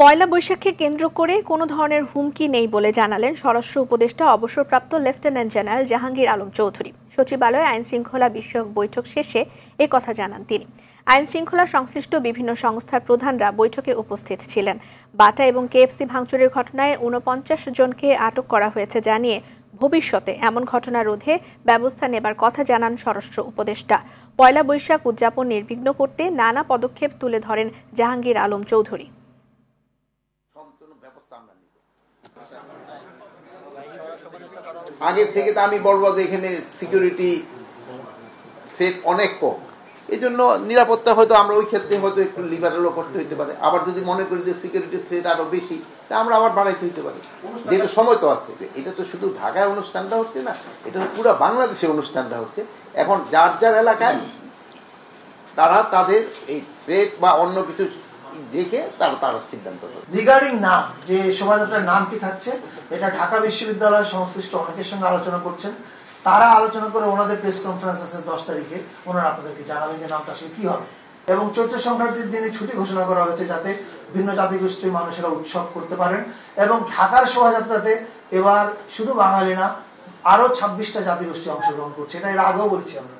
পয়লা বৈশাখকে কেন্দ্র করে কোনো ধরনের হুমকি নেই বলে জানালেন স্বরাষ্ট্র উপদেষ্টা অবসরপ্রাপ্ত লেফটেন্যান্ট জেনারেল জাহাঙ্গীর আলম চৌধুরী। সচিবালয়ে আইন শৃঙ্খলা বিষয়ক বৈঠক শেষে কথা জানান তিনি। আইন শৃঙ্খলা সংশ্লিষ্ট বিভিন্ন সংস্থার প্রধানরা বৈঠকে উপস্থিত ছিলেন। বাটা এবং কেএফসি ভাঙচুরের ঘটনায় ৪৯ জনকে আটক করা হয়েছে জানিয়ে ভবিষ্যতে এমন ঘটনা রোধে ব্যবস্থা নেবার কথা জানান স্বরাষ্ট্র উপদেষ্টা। পয়লা বৈশাখ উদযাপন নির্বিঘ্ন করতে নানা পদক্ষেপ তুলে ধরেন জাহাঙ্গীর আলম চৌধুরী। আগে থেকে তো আমি বলবো যে এখানে সিকিউরিটি থ্রেট অনেক কম, এই জন্য নিরাপত্তা হয়তো আমরা ওই ক্ষেত্রে হয়তো একটু লিবারেলও করতে হইতে পারে। আবার যদি মনে করি যে সিকিউরিটি থ্রেট আরো বেশি, তা আমরা আবার বাড়াইতে হইতে পারে, যেহেতু সময় তো আছে। এটা তো শুধু ঢাকায় অনুষ্ঠানটা হচ্ছে না, এটা পুরো বাংলাদেশে অনুষ্ঠানটা হচ্ছে। এখন যার যার এলাকায় তারা তাদের এই থ্রেট বা অন্য কিছু দেখে তারা সিদ্ধান্ত নেবে। রিগার্ডিং নাম, যে শোভাযাত্রার নাম কি থাকছে, এটা ঢাকা বিশ্ববিদ্যালয়ের সংশ্লিষ্ট অনেকের সঙ্গে আলোচনা করছেন। তারা আলোচনা করে ওনাদের প্রেস কনফারেন্স আছে 10 তারিখে, ওনারা আপনাদেরকে জানাবেন যে নামটা আসলে কি হবে। এবং চৈত্র সংক্রান্তির দিনে ছুটি ঘোষণা করা হয়েছে যাতে ভিন্ন জাতিগোষ্ঠীর মানুষেরা উৎসব করতে পারেন। এবং ঢাকার শোভাযাত্রাতে এবার শুধু বাঙালি না, আরো 26টা জাতিগোষ্ঠী অংশগ্রহণ করছে। এটা এর আগেও বলছি আমরা।